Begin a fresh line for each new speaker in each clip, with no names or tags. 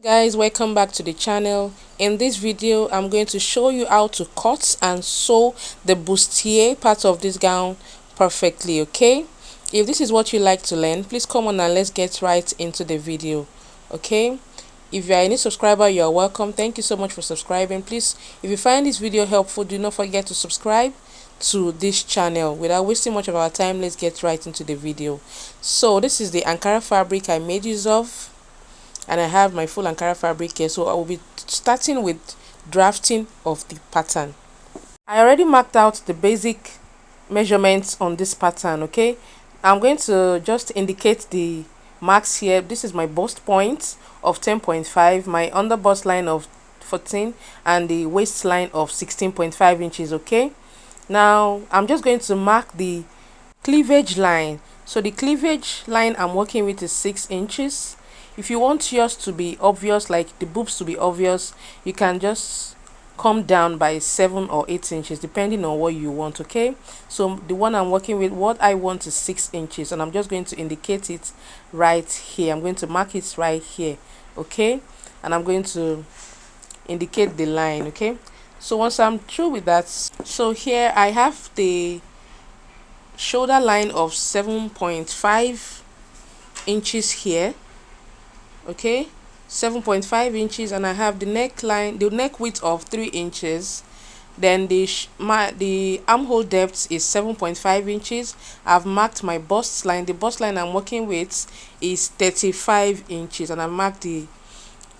Guys, welcome back to the channel. In this video I'm going to show you how to cut and sew the bustier part of this gown perfectly. Okay, if this is what you like to learn, please come on and let's get right into the video. Okay, if you are a new subscriber, you are welcome. Thank you so much for subscribing. Please, if you find this video helpful, do not forget to subscribe to this channel. Without wasting much of our time, let's get right into the video. So this is the Ankara fabric I made use of, and I have my full Ankara fabric here, so I will be starting with drafting of the pattern. I already marked out the basic measurements on this pattern. Okay, I'm going to just indicate the marks here. This is my bust point of 10.5, my under bust line of 14, and the waistline of 16.5 inches. Okay, now I'm just going to mark the cleavage line. So the cleavage line I'm working with is 6 inches. If you want yours to be obvious, like the boobs to be obvious, you can just come down by 7 or 8 inches depending on what you want. Okay, so the one I'm working with, what I want is 6 inches, and I'm just going to indicate it right here. I'm going to mark it right here. Okay, and I'm going to indicate the line. Okay, so once I'm through with that, so here I have the shoulder line of 7.5 inches here. Okay, 7.5 inches, and I have the neckline, the neck width of 3 inches. Then the armhole depth is 7.5 inches. I've marked my bust line. The bust line I'm working with is 35 inches, and I marked the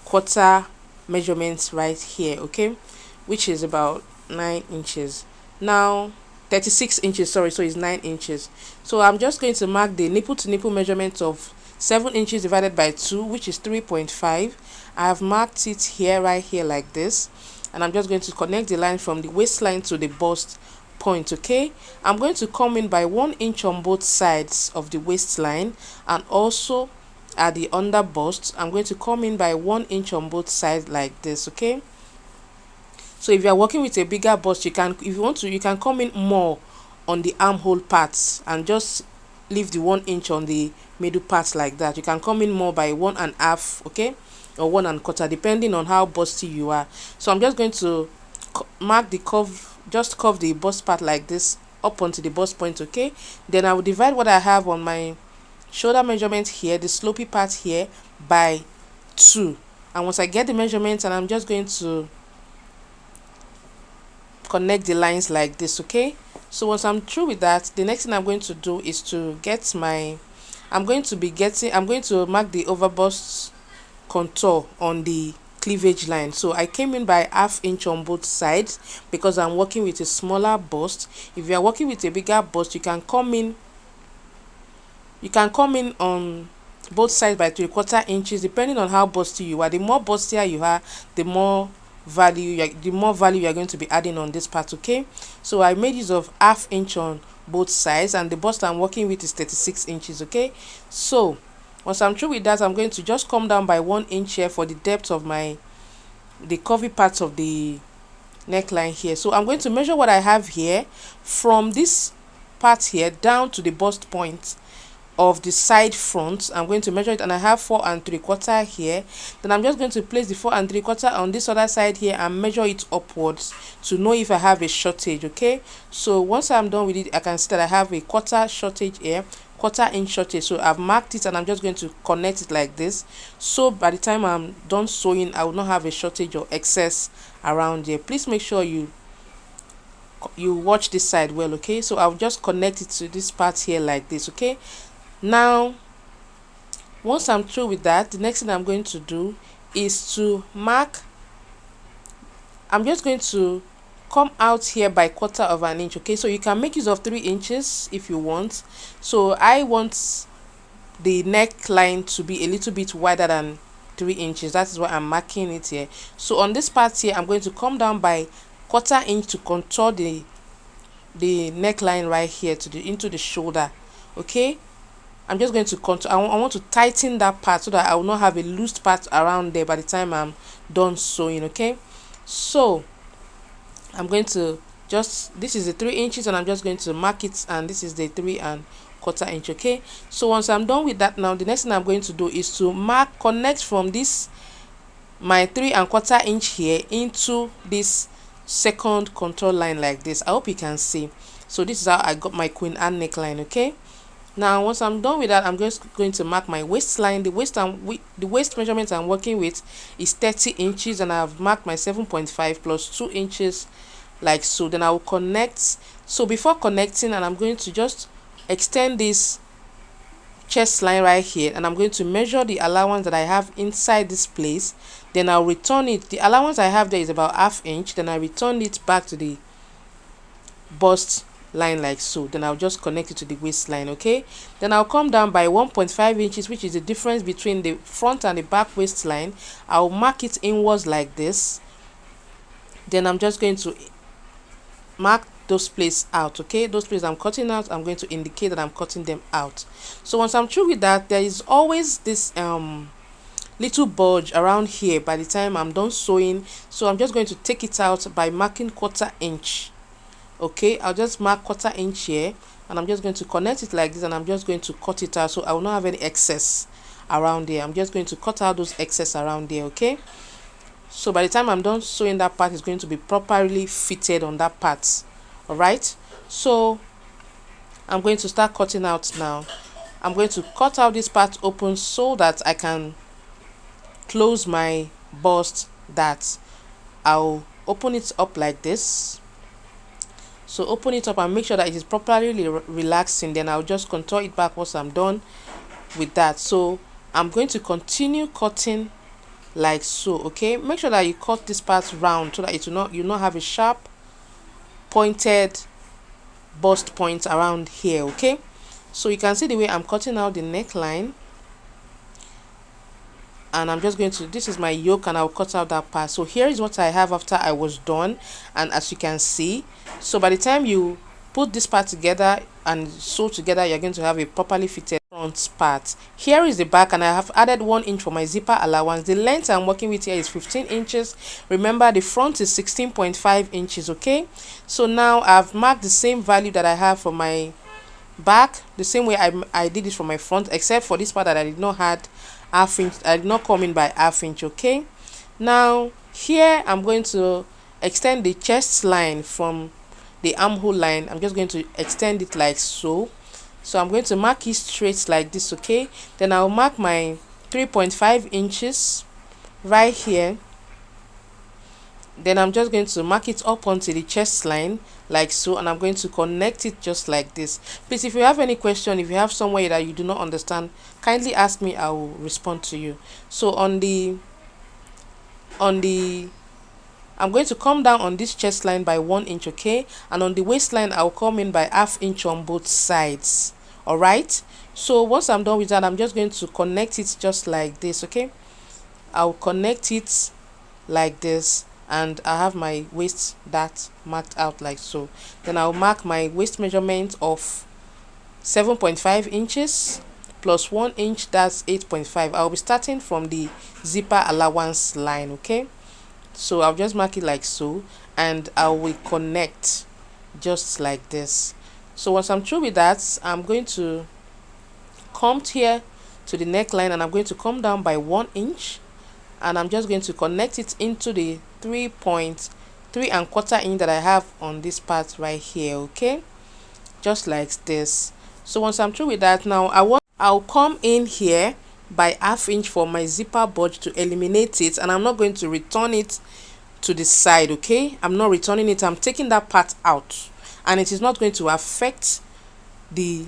quarter measurements right here. Okay, which is about 9 inches. Now 36 inches, sorry, so it's 9 inches. So I'm just going to mark the nipple to nipple measurement of 7 inches divided by 2, which is 3.5. I have marked it here, right here, like this, and I'm just going to connect the line from the waistline to the bust point. Okay, I'm going to come in by 1 inch on both sides of the waistline, and also at the under bust I'm going to come in by 1 inch on both sides like this. Okay, so if you are working with a bigger bust, you can, if you want to, you can come in more on the armhole parts and just leave the 1 inch on the middle part like that. You can come in more by 1.5, okay, or 1.25, depending on how busty you are. So I'm just going to mark the curve, just curve the bust part like this up onto the bust point. Okay, then I will divide what I have on my shoulder measurement here, the slopey part here, by 2. And once I get the measurements, and I'm just going to connect the lines like this. Okay, so once I'm through with that, the next thing I'm going to do is to get my, I'm going to mark the overbust contour on the cleavage line. So I came in by ½ inch on both sides because I'm working with a smaller bust. If you are working with a bigger bust, you can come in on both sides by 3/4 inches, depending on how busty you are. The more bustier you are, the more value you are going to be adding on this part. Okay, so I made use of ½ inch on both sides, and the bust I'm working with is 36 inches. Okay, so once I'm through with that, I'm going to just come down by 1 inch here for the depth of the curvy parts of the neckline here. So I'm going to measure what I have here from this part here down to the bust point of the side front. I'm going to measure it, and I have 4 3/4 here. Then I'm just going to place the 4 3/4 on this other side here and measure it upwards to know if I have a shortage. Okay, so once I'm done with it, I can see that I have a quarter shortage here, quarter inch shortage. So I've marked it, and I'm just going to connect it like this, so by the time I'm done sewing, I will not have a shortage or excess around here. Please make sure you watch this side well. Okay, so I'll just connect it to this part here like this. Okay, now once I'm through with that, the next thing I'm going to do is to mark. I'm just going to come out here by 1/4 inch. Okay, so you can make use of 3 inches if you want. So I want the neckline to be a little bit wider than 3 inches. That is why I'm marking it here. So on this part here, I'm going to come down by 1/4 inch to contour the neckline right here into the shoulder. Okay, I'm just going to contour. I want to tighten that part so that I will not have a loose part around there by the time I'm done sewing. Okay, so I'm going to just, this is the 3 inches, and I'm just going to mark it, and this is the 3¼ inch. Okay, so once I'm done with that, now the next thing I'm going to do is to connect from this my 3¼ inch here into this second contour line like this. I hope you can see. So this is how I got my Queen Anne neckline. Okay, now once I'm done with that, I'm just going to mark my waistline. The waist measurement I'm working with is 30 inches, and I've marked my 7.5 plus 2 inches like so. Then I will connect. So before connecting, and I'm going to just extend this chest line right here, and I'm going to measure the allowance that I have inside this place. Then I'll return it. The allowance I have there is about ½ inch. Then I return it back to the bust line like so. Then I'll just connect it to the waistline. Okay, then I'll come down by 1.5 inches, which is the difference between the front and the back waistline. I'll mark it inwards like this. Then I'm just going to mark those places out. Okay, those places I'm cutting out, I'm going to indicate that I'm cutting them out. So once I'm through with that, there is always this little bulge around here by the time I'm done sewing. So I'm just going to take it out by marking 1/4 inch. Okay, I'll just mark 1/4 inch here, and I'm just going to connect it like this, and I'm just going to cut it out so I will not have any excess around there. I'm just going to cut out those excess around there. Okay, so by the time I'm done sewing, that part is going to be properly fitted on that part. All right, so I'm going to start cutting out now. I'm going to cut out this part open so that I can close my bust. That I'll open it up like this. So open it up and make sure that it is properly relaxing. Then I'll just contour it back once I'm done with that. So I'm going to continue cutting like so. Okay, make sure that you cut this part round so that it will not have a sharp pointed bust point around here. Okay, so you can see the way I'm cutting out the neckline, and I'm just going to, this is my yoke, and I'll cut out that part. So here is what I have after I was done, and as you can see, so by the time you put this part together and sew together, you're going to have a properly fitted front part. Here is the back, and I have added 1 inch for my zipper allowance. The length I'm working with here is 15 inches. Remember, the front is 16.5 inches. Okay, so now I've marked the same value that I have for my back, the same way I did it for my front, except for this part that I did not had ½ inch. I did not come in by ½ inch. Okay, now here I'm going to extend the chest line from the armhole line. I'm just going to extend it like so. So I'm going to mark it straight like this. Okay, then I'll mark my 3.5 inches right here. Then I'm just going to mark it up onto the chest line like so, and I'm going to connect it just like this. Please, if you have any question, if you have somewhere that you do not understand, kindly ask me, I will respond to you. So I'm going to come down on this chest line by 1 inch. Okay, and on the waistline I'll come in by ½ inch on both sides. All right, so once I'm done with that, I'm just going to connect it just like this. Okay, I'll connect it like this, and I have my waist that marked out like so. Then I'll mark my waist measurement of 7.5 inches plus 1 inch, that's 8.5. I'll be starting from the zipper allowance line. Okay, so I'll just mark it like so, and I will connect just like this. So once I'm through with that, I'm going to come here to the neckline, and I'm going to come down by 1 inch, and I'm just going to connect it into the 3.3¼ inch that I have on this part right here. Okay, just like this. So once I'm through with that, now I'll come in here by ½ inch for my zipper bulge to eliminate it, and I'm not going to return it to the side. Okay, I'm not returning it, I'm taking that part out, and it is not going to affect the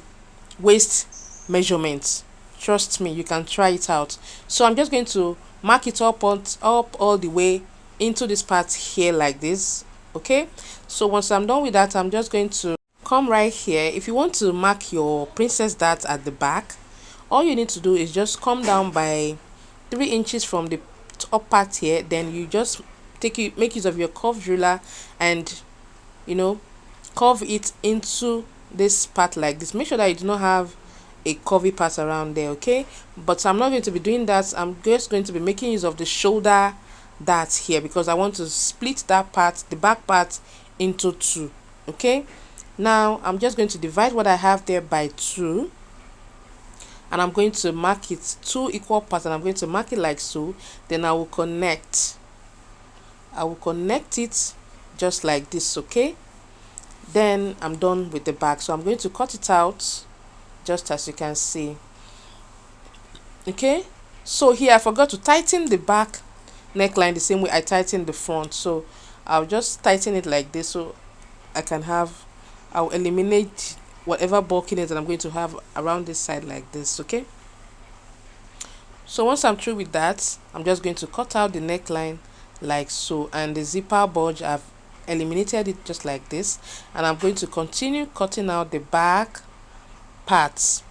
waist measurement. Trust me, you can try it out. So I'm just going to mark it up all the way into this part here like this. Okay, so once I'm done with that, I'm just going to come right here. If you want to mark your princess dart at the back, all you need to do is just come down by 3 inches from the top part here. Then you just make use of your curved ruler and curve it into this part like this. Make sure that you do not have a curvy part around there. Okay, but I'm not going to be doing that. I'm just going to be making use of the shoulder dart here, because I want to split that part, the back part, into 2. Okay, now I'm just going to divide what I have there by 2, and I'm going to mark it 2 equal parts, and I'm going to mark it like so. Then I will connect it just like this, okay? Then I'm done with the back, so I'm going to cut it out just as you can see. Okay, so here I forgot to tighten the back neckline the same way I tightened the front, so I'll just tighten it like this, so I'll eliminate whatever bulkiness that I'm going to have around this side like this. Okay, so once I'm through with that, I'm just going to cut out the neckline like so, and the zipper bulge, I've eliminated it just like this, and I'm going to continue cutting out the back parts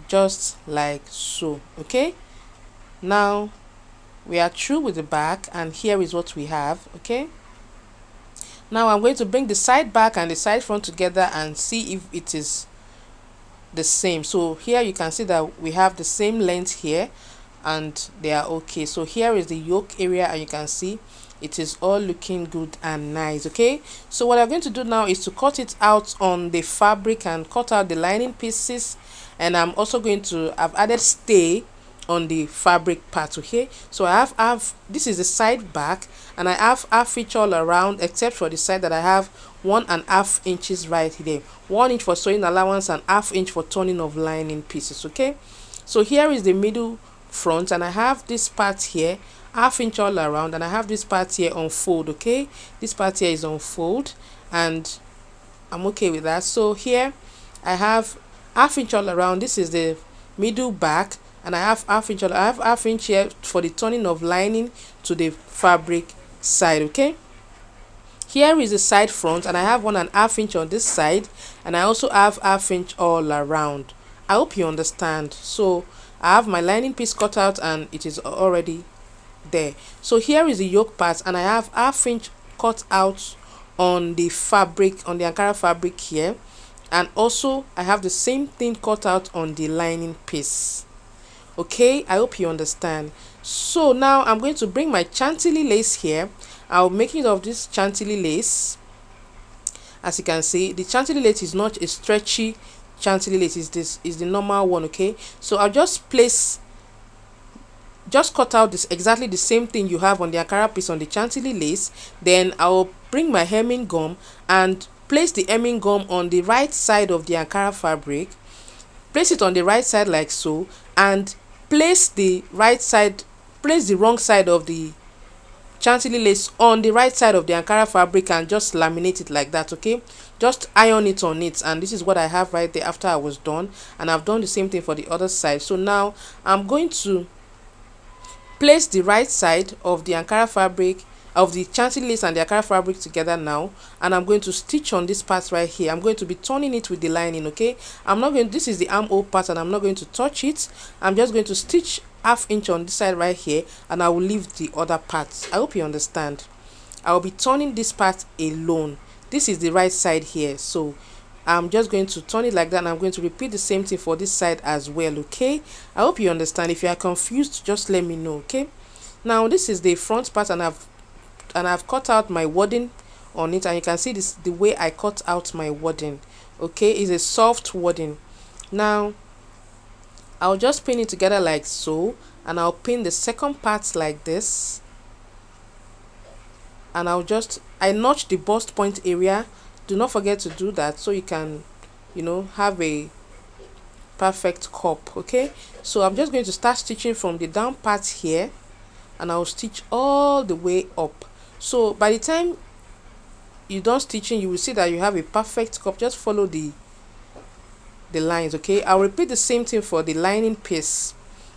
just like so. Okay, now we are through with the back, and here is what we have. Okay, now I'm going to bring the side back and the side front together and see if it is the same. So here you can see that we have the same length here and they are okay. So here is the yoke area, and you can see it is all looking good and nice. Okay, so what I'm going to do now is to cut it out on the fabric and cut out the lining pieces, and I'm also going to, I've added stay on the fabric part. Okay, so I have this is the side back, and I have half inch all around except for the side that I have 1.5 inches right here, 1 inch for sewing allowance and half inch for turning of lining pieces. Okay, so here is the middle front, and I have this part here half inch all around, and I have this part here on fold. Okay, this part here is on fold, and I'm okay with that. So here I have half inch all around. This is the middle back, and I have half inch. I have half inch here for the turning of lining to the fabric side. Okay, here is the side front, and I have 1.5 inch on this side, and I also have half inch all around. I hope you understand. So I have my lining piece cut out, and it is already there. So here is the yoke part, and I have half inch cut out on the fabric, on the Ankara fabric here, and also I have the same thing cut out on the lining piece. Okay, I hope you understand. So now I'm going to bring my chantilly lace here. I'll make it of this chantilly lace. As you can see, the chantilly lace is not a stretchy chantilly lace, this is the normal one. Okay, so I'll just cut out this exactly the same thing you have on the Ankara piece on the chantilly lace. Then I'll bring my hemming gum and place the hemming gum on the right side of the Ankara fabric. Place it on the right side like so, and place the wrong side of the chantilly lace on the right side of the Ankara fabric, and just laminate it like that. Okay, just iron it on it, and this is what I have right there after I was done, and I've done the same thing for the other side. So now I'm going to place the right side of the Ankara fabric, of the chantilly lace and the Ankara fabric together now, and I'm going to stitch on this part right here. I'm going to be turning it with the lining. Okay, this is the armhole part, and I'm not going to touch it. I'm just going to stitch half inch on this side right here, and I will leave the other part. I hope you understand. I will be turning this part alone. This is the right side here, so I'm just going to turn it like that, and I'm going to repeat the same thing for this side as well. Okay, I hope you understand. If you are confused, just let me know. Okay, now this is the front part, and I've cut out my wadding on it, and you can see this the way I cut out my wadding. Okay, it's a soft wadding. Now I'll just pin it together like so, and I'll pin the second part like this, and I notch the bust point area. Do not forget to do that, so you can have a perfect cup. Okay, so I'm just going to start stitching from the down part here, and I'll stitch all the way up. So by the time you're done stitching, you will see that you have a perfect cup. Just follow the lines. Okay, I'll repeat the same thing for the lining piece,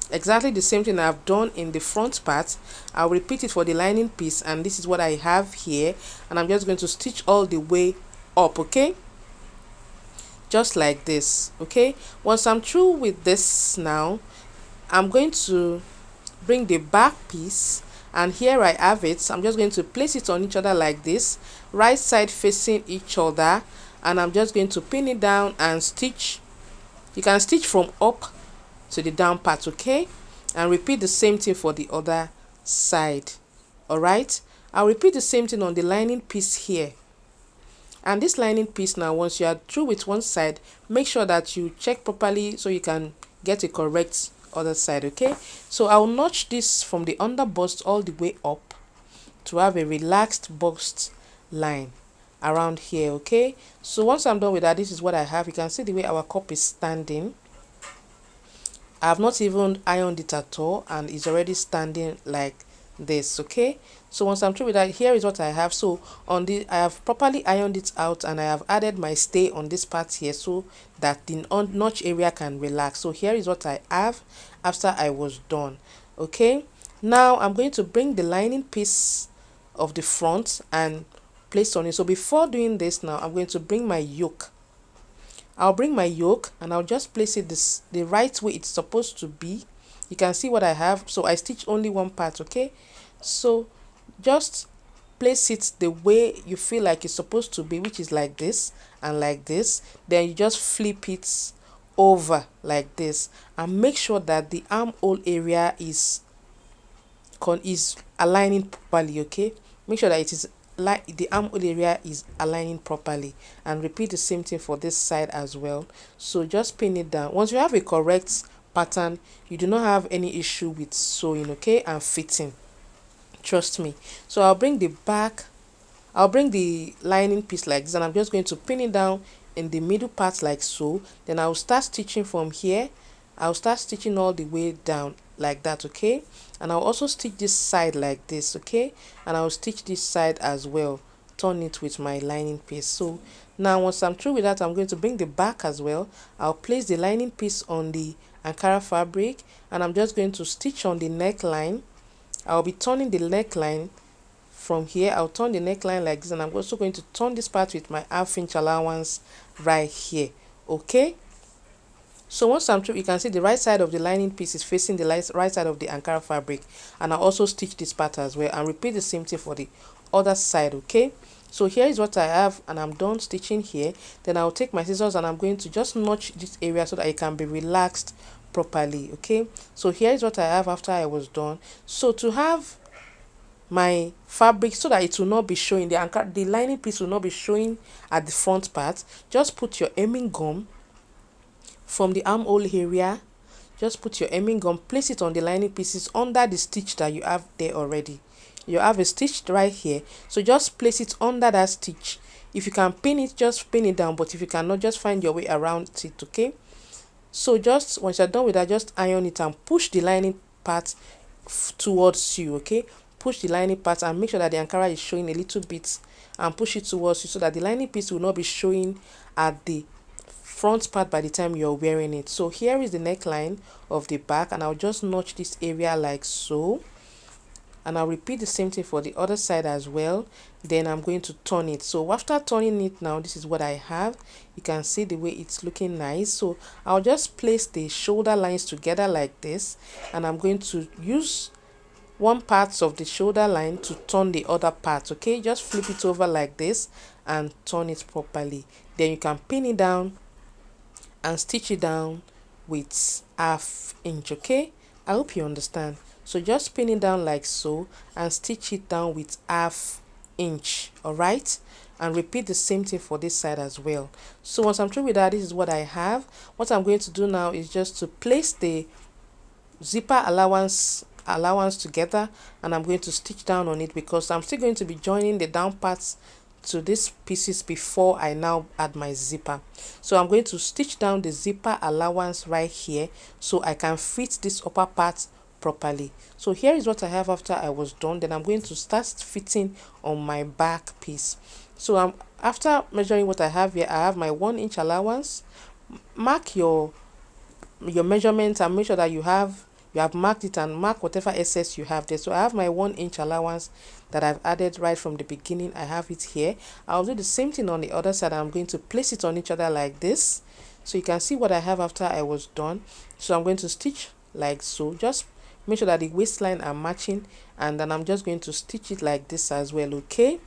exactly the same thing I've done in the front part. I'll repeat it for the lining piece, and this is what I have here, and I'm just going to stitch all the way up. Okay, just like this. Okay, once I'm through with this, now I'm going to bring the back piece, and here I have it. I'm just going to place it on each other like this, right side facing each other, and I'm just going to pin it down and stitch. You can stitch from up to the down part. Okay, and repeat the same thing for the other side. All right, I'll repeat the same thing on the lining piece here. And this lining piece, now once you are through with one side, make sure that you check properly so you can get a correct other side. Okay, so I'll notch this from the under bust all the way up to have a relaxed bust line around here. Okay, so once I'm done with that, this is what I have. You can see the way our cup is standing. I have not even ironed it at all, and it's already standing like this. Okay, so once I'm through with that, here is what I have. So on the, I have properly ironed it out, and I have added my stay on this part here so that the notch area can relax. So here is what I have after I was done. Okay, now I'm going to bring the lining piece of the front and place on it. So before doing this, now I'm going to bring my yoke. I'll bring my yoke and I'll just place it the right way it's supposed to be. You can see what I have. So I stitch only one part. Okay, so just place it the way you feel like it's supposed to be, which is like this and like this. Then you just flip it over like this and make sure that the armhole area is aligning properly. Okay, make sure that it is like the armhole area is aligning properly, and repeat the same thing for this side as well. So just pin it down. Once you have a correct pattern, you do not have any issue with sewing, okay, and fitting, trust me. So I'll bring the lining piece like this, and I'm just going to pin it down in the middle part like so. Then I'll start stitching from here. I'll start stitching all the way down like that. Okay, and I'll also stitch this side like this. Okay, and I'll stitch this side as well, turn it with my lining piece. So now once I'm through with that, I'm going to bring the back as well. I'll place the lining piece on the Ankara fabric, and I'm just going to stitch on the neckline. I'll be turning the neckline from here. I'll turn the neckline like this, and I'm also going to turn this part with my half-inch allowance right here. Okay, so once I'm through, you can see the right side of the lining piece is facing the right side of the Ankara fabric, and I'll also stitch this part as well and repeat the same thing for the other side. Okay, so here is what I have, and I'm done stitching here. Then I'll take my scissors and I'm going to just notch this area so that it can be relaxed properly. Okay, so here is what I have after I was done. So to have my fabric so that it will not be showing, the lining piece will not be showing at the front part, just put your hemming gum from the armhole area. Just put your hemming gum, place it on the lining pieces under the stitch that you have there already. You have a stitch right here, so just place it under that stitch. If you can pin it, just pin it down, but if you cannot, just find your way around it. Okay, so just once you're done with that, just iron it and push the lining part towards you. Okay, push the lining part and make sure that the Ankara is showing a little bit, and push it towards you so that the lining piece will not be showing at the front part by the time you're wearing it. So here is the neckline of the back, and I'll just notch this area like so, and I'll repeat the same thing for the other side as well. Then I'm going to turn it. So after turning it, now this is what I have. You can see the way it's looking nice. So I'll just place the shoulder lines together like this, and I'm going to use one part of the shoulder line to turn the other part. Okay, just flip it over like this and turn it properly. Then you can pin it down and stitch it down with half-inch. Okay, I hope you understand. So just pin it down like so and stitch it down with half-inch. All right, and repeat the same thing for this side as well. So once I'm through with that, this is what I have. What I'm going to do now is just to place the zipper allowance together, and I'm going to stitch down on it because I'm still going to be joining the down parts to these pieces before I now add my zipper. So I'm going to stitch down the zipper allowance right here so I can fit this upper part properly. So here is what I have after I was done. Then I'm going to start fitting on my back piece. So after measuring what I have here, I have my 1-inch allowance. Mark your measurements and make sure that you have marked it, and mark whatever excess you have there. So I have my 1-inch allowance that I've added right from the beginning. I have it here. I'll do the same thing on the other side. I'm going to place it on each other like this so you can see what I have after I was done. So I'm going to stitch like so. Just make sure that the waistline are matching, and then I'm just going to stitch it like this as well. Okay,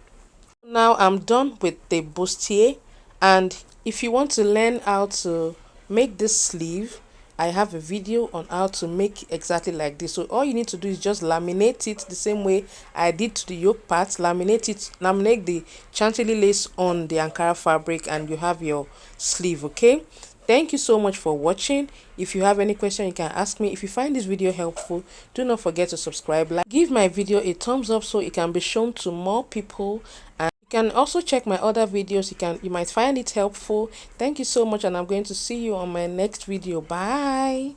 now I'm done with the bustier, and if you want to learn how to make this sleeve, I have a video on how to make exactly like this. So all you need to do is just laminate it the same way I did to the yoke part. Laminate the chantilly lace on the Ankara fabric, and you have your sleeve. Okay, Thank you so much for watching. If you have any question, you can ask me. If you find this video helpful, do not forget to subscribe, like, give my video a thumbs up so it can be shown to more people. And you can also check my other videos. You might find it helpful. Thank you so much, and I'm going to see you on my next video. Bye.